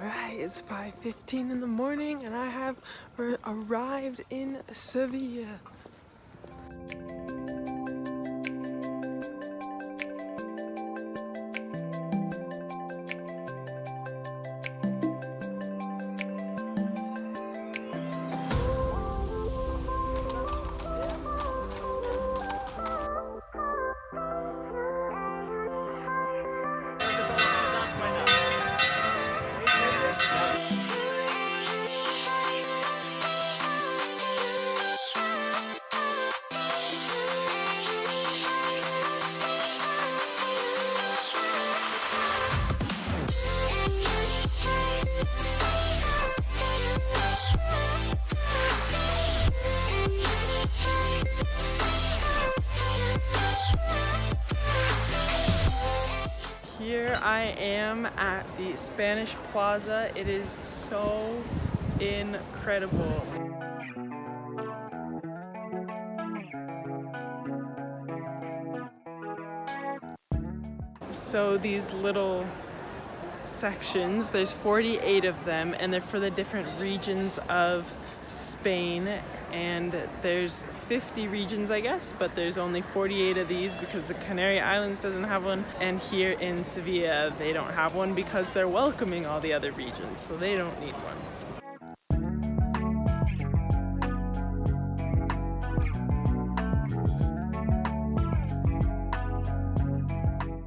Alright, it's 5:15 in the morning and I have arrived in Sevilla. Here I am at the Spanish Plaza. It is so incredible. So these little sections, there's 48 of them, and they're for the different regions of Spain, and there's 50 regions I guess, but there's only 48 of these because the Canary Islands doesn't have one, and here in Sevilla they don't have one because they're welcoming all the other regions, so they don't need one.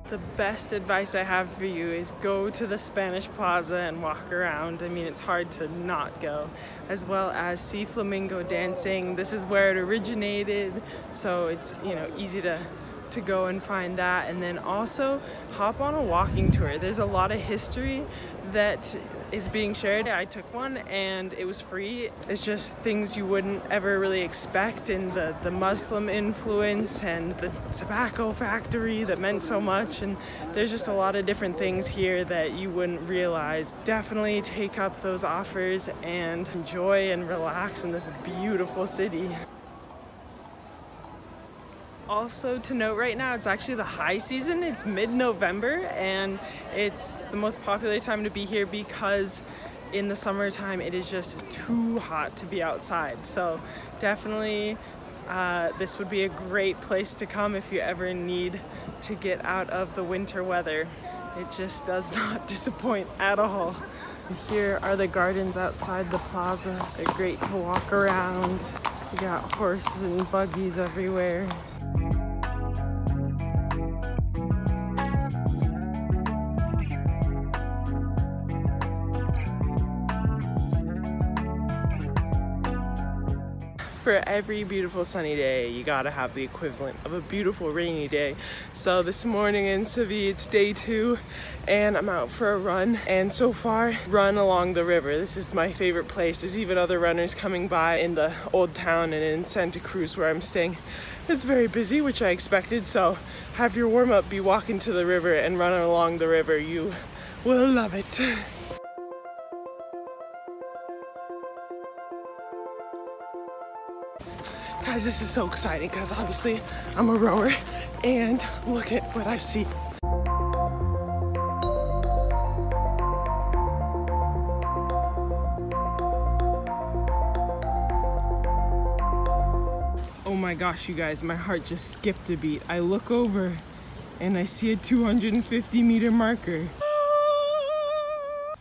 The best advice I have for you is go to the Spanish Plaza and walk around. I mean, it's hard to not go, as well as see flamingo dancing. This is where it originated, so it's, you know, easy to go and find that. And then also hop on a walking tour. There's a lot of history that is being shared. I took one and it was free. It's just things you wouldn't ever really expect, in the Muslim influence and the tobacco factory that meant so much, and there's just a lot of different things here that you wouldn't realize. Definitely take up those offers and enjoy and relax in this beautiful city. Also to note, right now it's actually the high season. It's mid-November and it's the most popular time to be here because in the summertime it is just too hot to be outside. So definitely this would be a great place to come if you ever need to get out of the winter weather. It just does not disappoint at all. Here are the gardens outside the plaza. They're great to walk around. You got horses and buggies everywhere. For every beautiful sunny day, you gotta have the equivalent of a beautiful rainy day. So this morning in Seville, it's day 2, and I'm out for a run. And so far, run along the river. This is my favorite place. There's even other runners coming by in the old town and in Santa Cruz where I'm staying. It's very busy, which I expected. So have your warm up be walking to the river and run along the river. You will love it. Guys, this is so exciting because obviously I'm a rower, and look at what I see. Oh my gosh, you guys, my heart just skipped a beat. I look over and I see a 250-meter marker.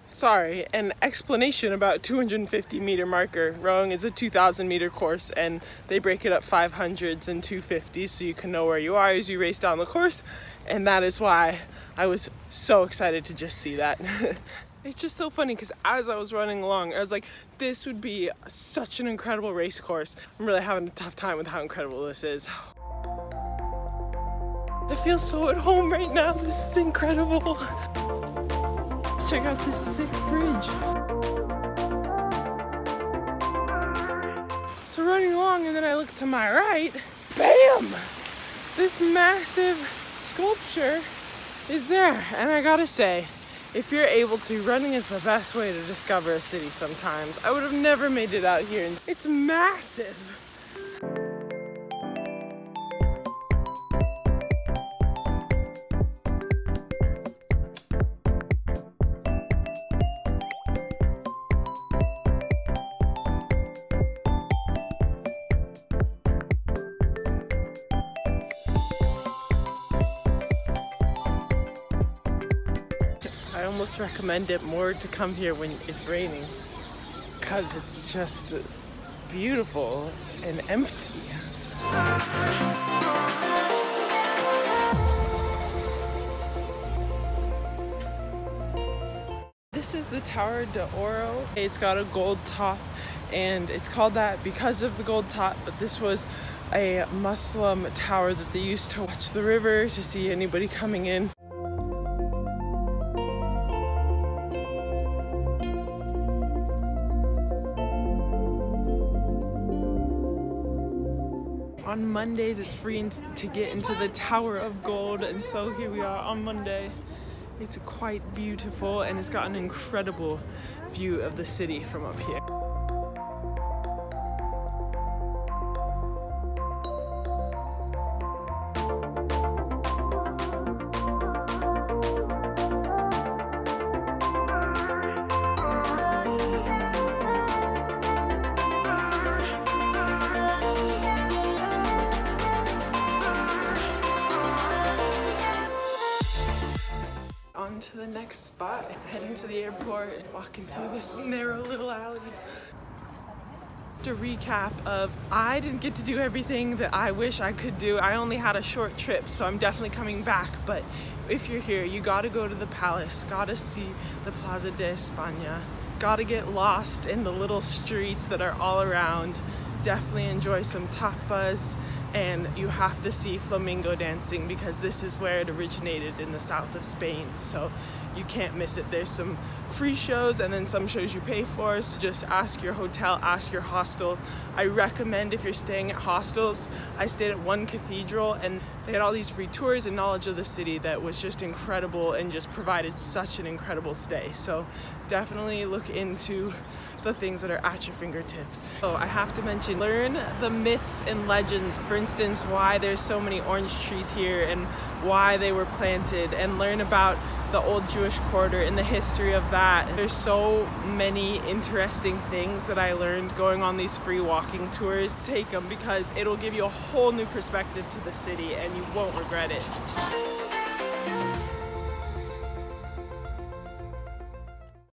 Sorry, an explanation about 250-meter marker. Rowing is a 2,000-meter course, and they break it up 500s and 250s so you can know where you are as you race down the course, and that is why I was so excited to just see that. It's just so funny because as I was running along, I was like, this would be such an incredible race course. I'm really having a tough time with how incredible this is. I feel so at home right now. This is incredible. Check out this sick bridge. So running along, and then I look to my right, bam! This massive sculpture is there. And I gotta say, if you're able to, running is the best way to discover a city sometimes. I would have never made it out here. It's massive. I almost recommend it more to come here when it's raining, because it's just beautiful and empty. This is the Tower de Oro. It's got a gold top, and it's called that because of the gold top, but this was a Muslim tower that they used to watch the river to see anybody coming in. On Mondays, it's free to get into the Tower of Gold, and so here we are on Monday. It's quite beautiful, and it's got an incredible view of the city from up here. On to the next spot, heading to the airport and walking through this narrow little alley. To recap of, I didn't get to do everything that I wish I could do. I only had a short trip, so I'm definitely coming back, but if you're here, you gotta go to the palace, gotta see the Plaza de España, gotta get lost in the little streets that are all around, definitely enjoy some tapas, and you have to see flamenco dancing because this is where it originated in the south of Spain, so you can't miss it. There's some free shows and then some shows you pay for, so just ask your hotel, ask your hostel. I recommend if you're staying at hostels, I stayed at one cathedral and they had all these free tours and knowledge of the city that was just incredible and just provided such an incredible stay. So definitely look into the things that are at your fingertips. So I have to mention, learn the myths and legends. For instance, why there's so many orange trees here and why they were planted, and learn about the old Jewish quarter and the history of that. There's so many interesting things that I learned going on these free walking tours. Take them because it'll give you a whole new perspective to the city and you won't regret it.